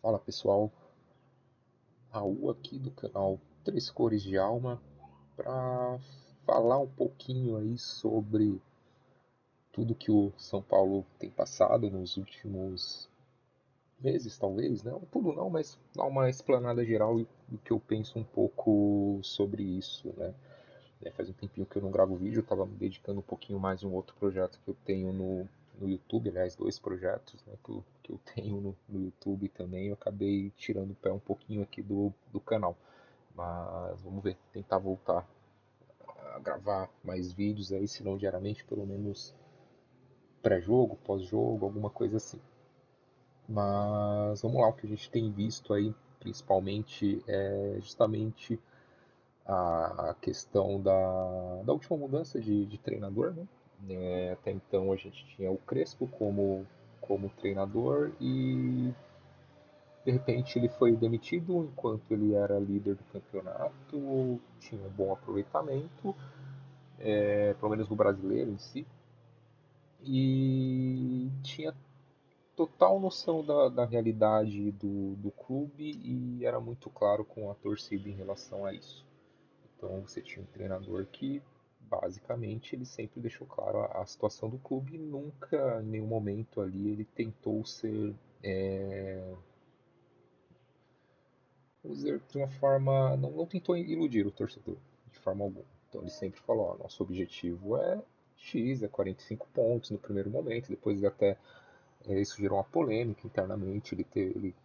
Fala pessoal, Raul aqui do canal Três Cores de Alma para falar um pouquinho aí sobre tudo que o São Paulo tem passado nos últimos meses, talvez, né? Tudo não, mas dar uma explanada geral do que eu penso um pouco sobre isso, né? Faz um tempinho que eu não gravo vídeo, eu estava me dedicando um pouquinho mais a um outro projeto que eu tenho no YouTube, aliás, dois projetos, né, que eu tenho no YouTube também, eu acabei tirando o pé um pouquinho aqui do canal. Mas vamos ver, tentar voltar a gravar mais vídeos aí, se não diariamente, pelo menos pré-jogo, pós-jogo, alguma coisa assim. Mas vamos lá, o que a gente tem visto aí, principalmente, é justamente a questão da última mudança de treinador, né? Até então a gente tinha o Crespo como treinador e de repente ele foi demitido enquanto ele era líder do campeonato, tinha um bom aproveitamento, pelo menos no brasileiro em si, e tinha total noção da realidade do clube e era muito claro com a torcida em relação a isso. Então você tinha um treinador que basicamente ele sempre deixou claro a situação do clube e nunca, em nenhum momento ali, ele tentou ser, vamos dizer, de uma forma, não tentou iludir o torcedor, de forma alguma. Então ele sempre falou, ó, nosso objetivo é X, é 45 pontos no primeiro momento, depois até isso gerou uma polêmica internamente, ele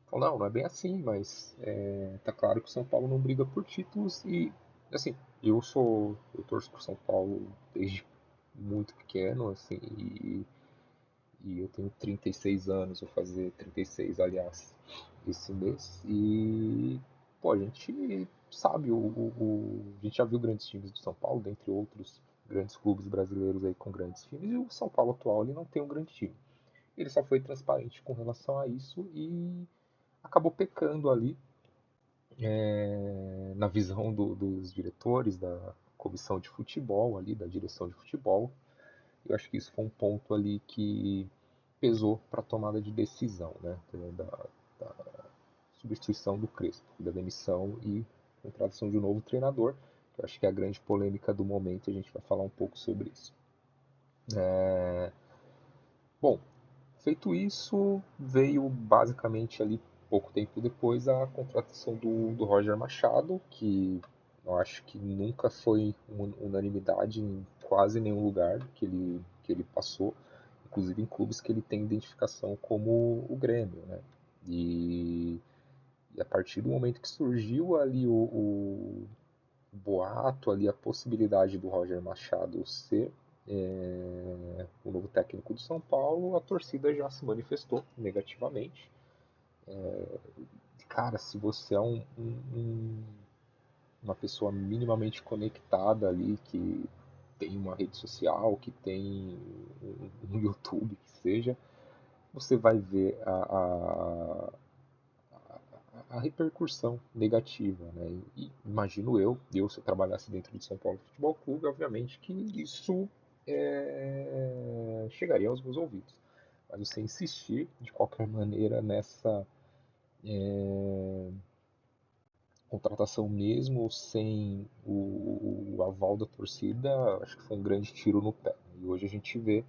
falou, não é bem assim, mas tá claro que o São Paulo não briga por títulos e, assim, eu torço pro São Paulo desde muito pequeno, assim, e eu tenho 36 anos, vou fazer 36, aliás, esse mês, e, pô, a gente sabe, a gente já viu grandes times do São Paulo, dentre outros grandes clubes brasileiros aí com grandes times, e o São Paulo atual, ele não tem um grande time. Ele só foi transparente com relação a isso e acabou pecando ali na visão dos diretores, da comissão de futebol ali, da direção de futebol. Eu acho que isso foi um ponto ali que pesou para a tomada de decisão, né, da substituição do Crespo, da demissão e contratação de um novo treinador. Eu acho que é a grande polêmica do momento, a gente vai falar um pouco sobre isso. Bom, feito isso, veio basicamente ali pouco tempo depois a contratação do Roger Machado, que eu acho que nunca foi unanimidade em quase nenhum lugar que ele passou, inclusive em clubes que ele tem identificação como o Grêmio, né? E, e a partir do momento que surgiu ali o boato, ali a possibilidade do Roger Machado ser o novo técnico do São Paulo, a torcida já se manifestou negativamente. Cara, se você é uma pessoa minimamente conectada ali, que tem uma rede social, que tem um YouTube, que seja, você vai ver a repercussão negativa, né? E imagino se eu trabalhasse dentro do São Paulo Futebol Clube, obviamente que isso chegaria aos meus ouvidos. Mas você insistir de qualquer maneira nessa contratação mesmo sem o aval da torcida, acho que foi um grande tiro no pé. E hoje a gente vê,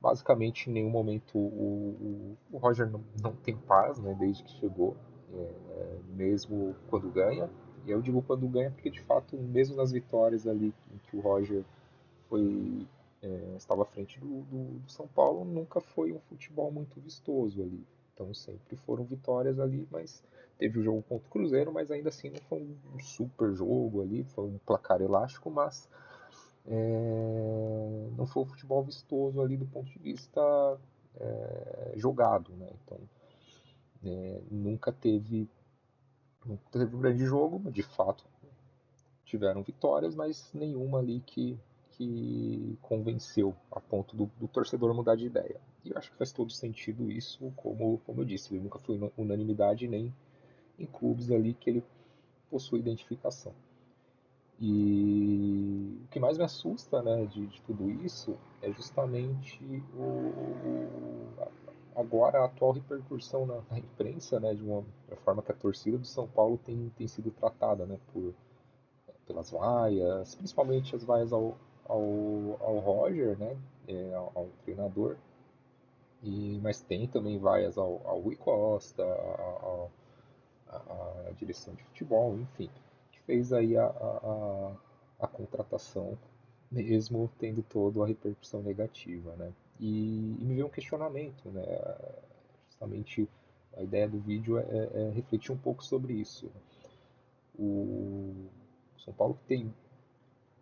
basicamente, em nenhum momento o Roger não tem paz, né, desde que chegou, mesmo quando ganha. E eu digo quando ganha porque, de fato, mesmo nas vitórias ali em que o Roger foi, estava à frente do São Paulo, nunca foi um futebol muito vistoso ali. Então sempre foram vitórias ali, mas teve o jogo contra o Cruzeiro, mas ainda assim não foi um super jogo ali, foi um placar elástico, mas não foi um futebol vistoso ali do ponto de vista jogado, né? Então nunca teve um grande jogo, mas de fato tiveram vitórias, mas nenhuma ali que convenceu a ponto do torcedor mudar de ideia. E eu acho que faz todo sentido isso, como eu disse, ele nunca foi unanimidade nem em clubes ali que ele possui identificação. E o que mais me assusta, né, de tudo isso é justamente agora a atual repercussão na imprensa, né, de uma forma que a torcida do São Paulo tem sido tratada, né, pelas vaias, principalmente as vaias ao Roger, né, ao treinador, mas tem também vaias ao Rui Costa, a direção de futebol, enfim, que fez aí a contratação, mesmo tendo toda a repercussão negativa, né? E me veio um questionamento, né? Justamente a ideia do vídeo é refletir um pouco sobre isso. O São Paulo tem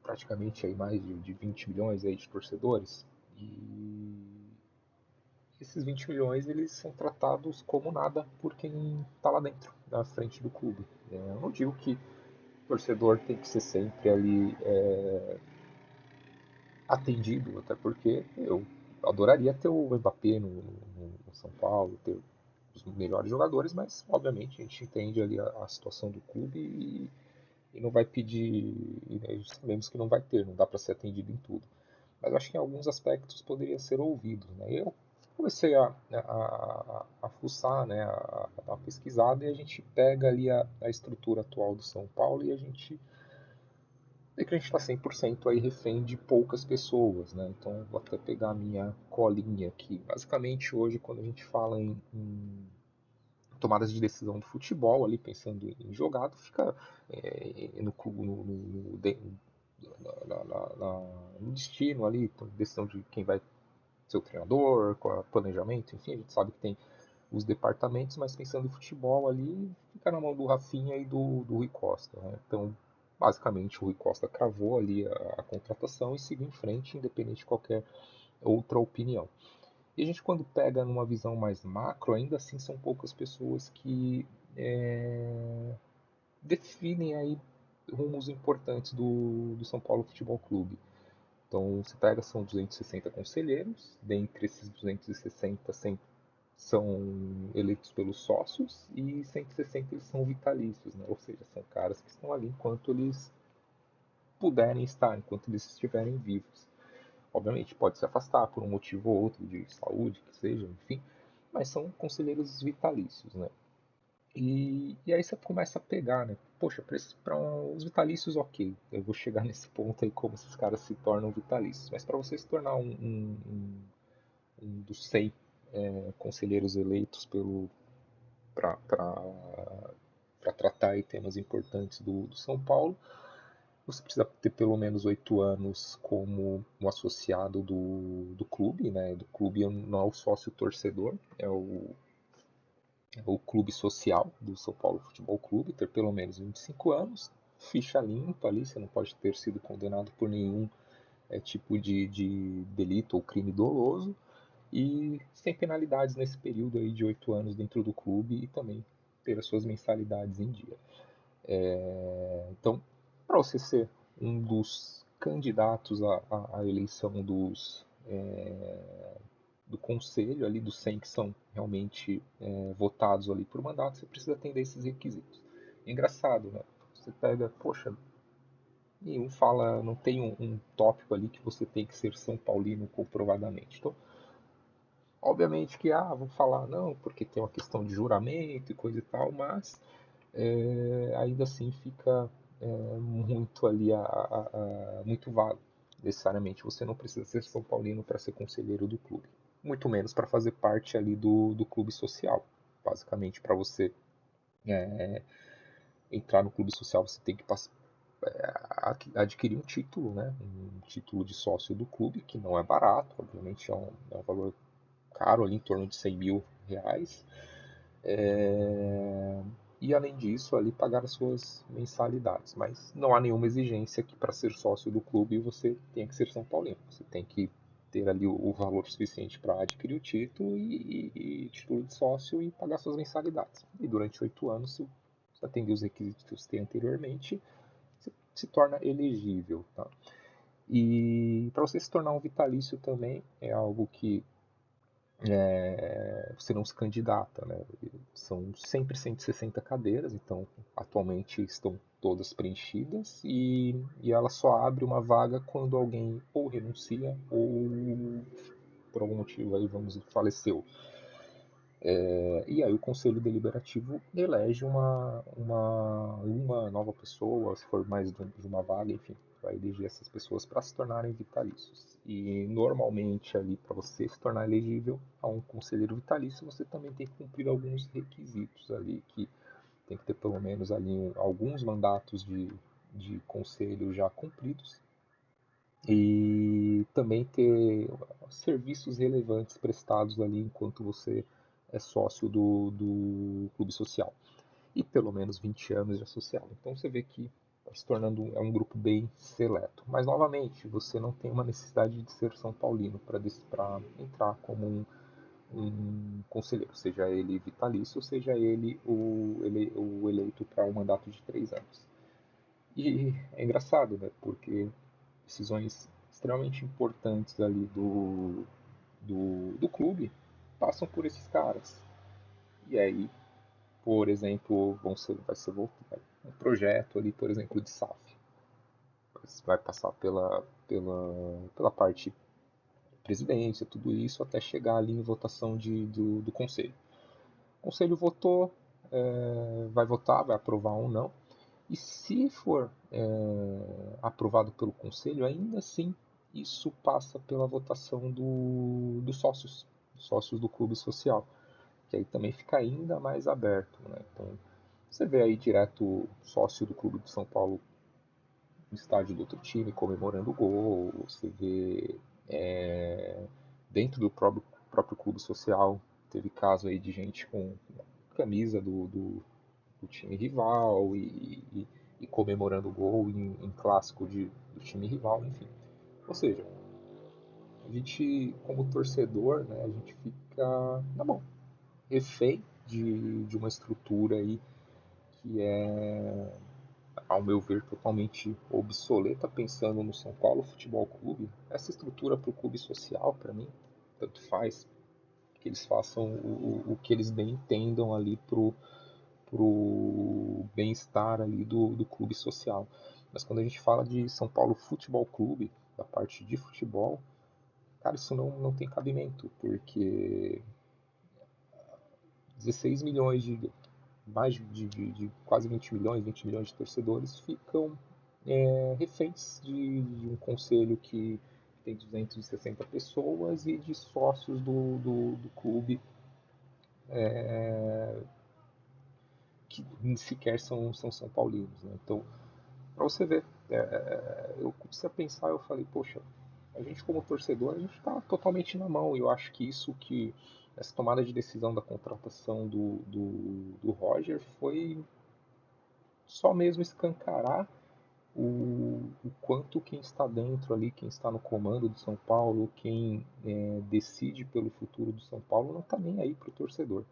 praticamente aí mais de 20 milhões aí de torcedores e esses 20 milhões eles são tratados como nada por quem está lá dentro, na frente do clube. Eu não digo que o torcedor tem que ser sempre ali atendido, até porque eu adoraria ter o Mbappé no São Paulo, ter os melhores jogadores, mas obviamente a gente entende ali a situação do clube e não vai pedir, e sabemos que não vai ter, não dá para ser atendido em tudo. Mas eu acho que em alguns aspectos poderia ser ouvido, né? Eu comecei a fuçar, né, a dar uma pesquisada e a gente pega ali a estrutura atual do São Paulo e a gente vê que a gente está 100% aí refém de poucas pessoas, né? Então vou até pegar a minha colinha aqui. Basicamente hoje quando a gente fala em tomadas de decisão do futebol, ali pensando em jogado, fica no destino ali, então, decisão de quem vai ser o treinador, qual é o planejamento, enfim, a gente sabe que tem os departamentos, mas pensando em futebol ali, fica na mão do Rafinha e do Rui Costa, né? Então, basicamente, o Rui Costa cravou ali a contratação e seguiu em frente, independente de qualquer outra opinião. E a gente, quando pega numa visão mais macro, ainda assim são poucas pessoas que definem aí rumos importantes do São Paulo Futebol Clube. Então, se pega, são 260 conselheiros, dentre esses 260, 100 são eleitos pelos sócios e 160 eles são vitalícios, né? Ou seja, são caras que estão ali enquanto eles puderem estar, enquanto eles estiverem vivos. Obviamente, pode se afastar por um motivo ou outro, de saúde, que seja, enfim, mas são conselheiros vitalícios, né? E aí você começa a pegar, né? Poxa, para os vitalícios, ok, eu vou chegar nesse ponto aí como esses caras se tornam vitalícios, mas para você se tornar um dos 100 conselheiros eleitos para tratar aí temas importantes do São Paulo, você precisa ter pelo menos 8 anos como um associado do clube, né? Do clube não é o sócio torcedor, é o clube social do São Paulo Futebol Clube, ter pelo menos 25 anos, ficha limpa ali, você não pode ter sido condenado por nenhum tipo de delito ou crime doloso, e sem penalidades nesse período aí de 8 anos dentro do clube e também ter as suas mensalidades em dia. Então, para você ser um dos candidatos à eleição do conselho, ali dos 100 que são realmente votados ali por mandato, você precisa atender esses requisitos. É engraçado, né? Você pega, poxa, nenhum fala, não tem um tópico ali que você tem que ser São Paulino comprovadamente. Então, obviamente que, vou falar não, porque tem uma questão de juramento e coisa e tal, mas ainda assim fica muito ali, muito vago. Necessariamente você não precisa ser São Paulino para ser conselheiro do clube, muito menos para fazer parte ali do clube social. Basicamente, para você entrar no clube social, você tem que adquirir um título, né? Um título de sócio do clube, que não é barato, obviamente é um valor caro, ali em torno de 100 mil reais. E além disso, ali pagar as suas mensalidades. Mas não há nenhuma exigência que para ser sócio do clube você tenha que ser São Paulino. Você tem que ter ali o valor suficiente para adquirir o título e título de sócio e pagar suas mensalidades. E durante 8 anos, se você atender os requisitos que eu citei anteriormente, você se torna elegível. Tá? E para você se tornar um vitalício também é algo que você não se candidata, né? São sempre 160 cadeiras, então atualmente estão todas preenchidas e ela só abre uma vaga quando alguém ou renuncia ou por algum motivo aí vamos faleceu. E aí o Conselho Deliberativo elege uma nova pessoa, se for mais de uma vaga, enfim, vai eleger essas pessoas para se tornarem vitalícios. E normalmente ali para você se tornar elegível a um conselheiro vitalício, você também tem que cumprir alguns requisitos ali, que tem que ter pelo menos ali alguns mandatos de conselho já cumpridos e também ter serviços relevantes prestados ali enquanto você é sócio do clube social e pelo menos 20 anos de associado. Então você vê que está se tornando um grupo bem seleto. Mas novamente, você não tem uma necessidade de ser São Paulino para entrar como um conselheiro, seja ele vitalício, seja ele o eleito para um mandato de 3 anos. E é engraçado, né? Porque decisões extremamente importantes ali do clube passam por esses caras. E aí, por exemplo, vai ser um projeto ali, por exemplo, de SAF. Vai passar pela parte presidência, tudo isso, até chegar ali em votação do conselho. O conselho votou, vai votar, vai aprovar ou não. E se for aprovado pelo conselho, ainda assim isso passa pela votação dos sócios do clube social, que aí também fica ainda mais aberto, né? Então você vê aí direto sócio do clube de São Paulo no estádio do outro time comemorando o gol, você vê é, dentro do próprio clube social, teve caso aí de gente com camisa do time rival e comemorando o gol em clássico do time rival, enfim. Ou seja, a gente, como torcedor, né, a gente fica, tá bom, refém de uma estrutura aí que é, ao meu ver, totalmente obsoleta, pensando no São Paulo Futebol Clube. Essa estrutura para o clube social, para mim, tanto faz que eles façam o que eles bem entendam ali pro bem-estar ali do clube social. Mas quando a gente fala de São Paulo Futebol Clube, da parte de futebol, cara, isso não tem cabimento, porque 16 milhões de quase 20 milhões, 20 milhões de torcedores ficam reféns de um conselho que tem 260 pessoas e de sócios do clube que sequer são São Paulinos. Né? Então, para você ver, eu comecei a pensar, eu falei, poxa, a gente como torcedor, a gente está totalmente na mão. E eu acho que essa tomada de decisão da contratação do Roger foi só mesmo escancarar o quanto quem está dentro ali, quem está no comando do São Paulo, quem decide pelo futuro do São Paulo, não está nem aí para o torcedor.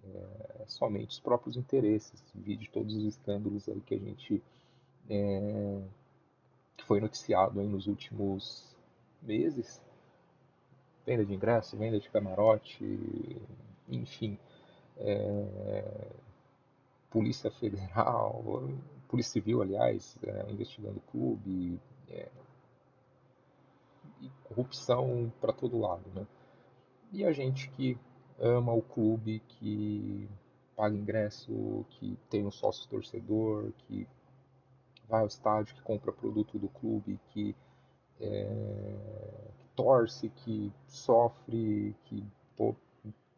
É somente os próprios interesses. Vi de todos os escândalos aí que foi noticiado aí nos últimos meses, venda de ingresso, venda de camarote, enfim, Polícia Federal, Polícia Civil, aliás, investigando o clube, e corrupção para todo lado, né? E a gente que ama o clube, que paga ingresso, que tem um sócio torcedor, que vai ao estádio, que compra produto do clube, que torce, que sofre, que pô,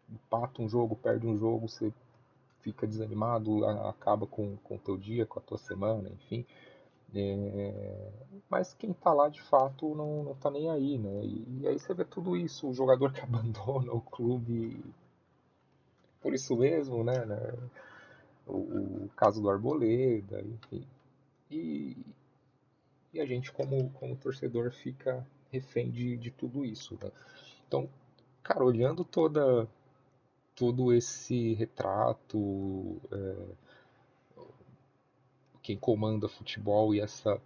empata um jogo, perde um jogo, você fica desanimado, acaba com o teu dia, com a tua semana, enfim. Mas quem tá lá de fato não tá nem aí, né? E aí você vê tudo isso, o jogador que abandona o clube por isso mesmo, né? O caso do Arboleda, enfim. E, e a gente, como torcedor, fica refém de tudo isso, né? Então, cara, olhando todo esse retrato, quem comanda futebol e essa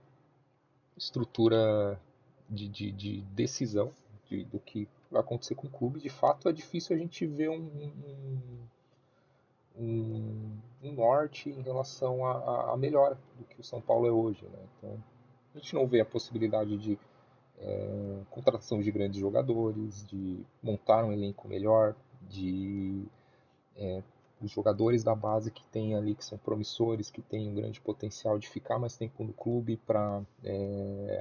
estrutura de decisão do que vai acontecer com o clube, de fato é difícil a gente ver um norte em relação à melhora do que o São Paulo é hoje. Né? Então, a gente não vê a possibilidade de contratação de grandes jogadores, de montar um elenco melhor, de os jogadores da base que tem ali, que são promissores, que têm um grande potencial de ficar mais tempo no clube para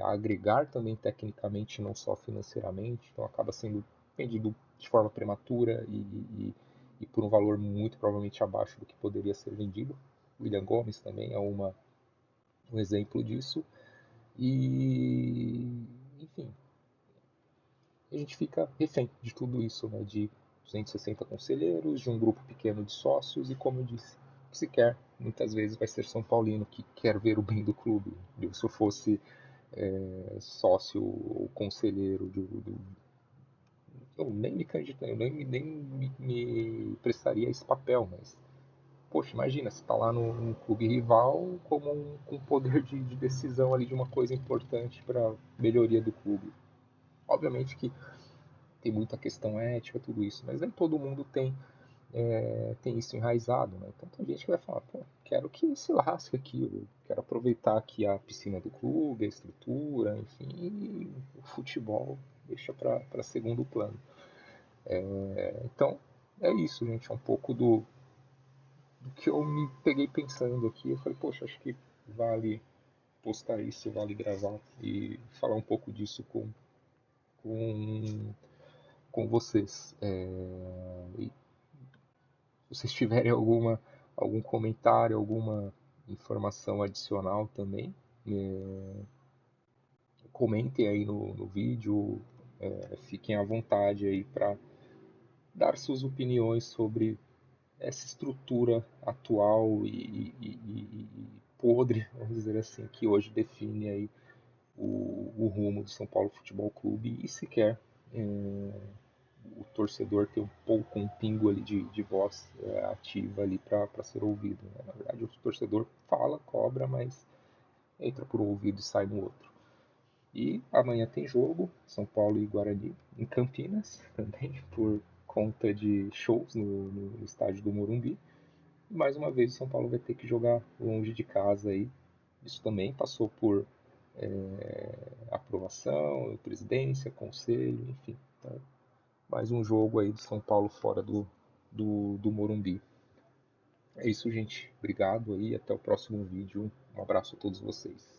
agregar também tecnicamente, não só financeiramente, então acaba sendo vendido de forma prematura e por um valor muito provavelmente abaixo do que poderia ser vendido. William Gomes também é um exemplo disso. E, enfim, a gente fica refém de tudo isso, né? De 260 conselheiros, de um grupo pequeno de sócios e, como eu disse, sequer muitas vezes vai ser São Paulino que quer ver o bem do clube. Se eu fosse sócio ou conselheiro eu nem me candidato, eu nem me prestaria esse papel, mas poxa, imagina, você está lá num clube rival como com poder de decisão ali de uma coisa importante para a melhoria do clube. Obviamente que tem muita questão ética, tudo isso, mas nem todo mundo tem isso enraizado, né? Então tem gente que vai falar, pô, quero que se lasque aqui, eu quero aproveitar aqui a piscina do clube, a estrutura, enfim, e o futebol deixa para segundo plano. Então é isso, gente, é um pouco do que eu me peguei pensando aqui. Eu falei, poxa, acho que vale postar isso, vale gravar e falar um pouco disso com, com vocês. E se vocês tiverem algum comentário, alguma informação adicional também, comentem aí no vídeo, fiquem à vontade aí para dar suas opiniões sobre essa estrutura atual e podre, vamos dizer assim, que hoje define aí o rumo do São Paulo Futebol Clube e sequer o torcedor ter um pouco, um pingo ali de voz ativa ali para ser ouvido. Né? Na verdade, o torcedor fala, cobra, mas entra por um ouvido e sai no outro. E amanhã tem jogo, São Paulo e Guarani, em Campinas, também por conta de shows no estádio do Morumbi. E mais uma vez o São Paulo vai ter que jogar longe de casa aí. Isso também passou por aprovação, presidência, conselho, enfim. Então, mais um jogo aí do São Paulo fora do Morumbi. É isso, gente. Obrigado aí. Até o próximo vídeo. Um abraço a todos vocês.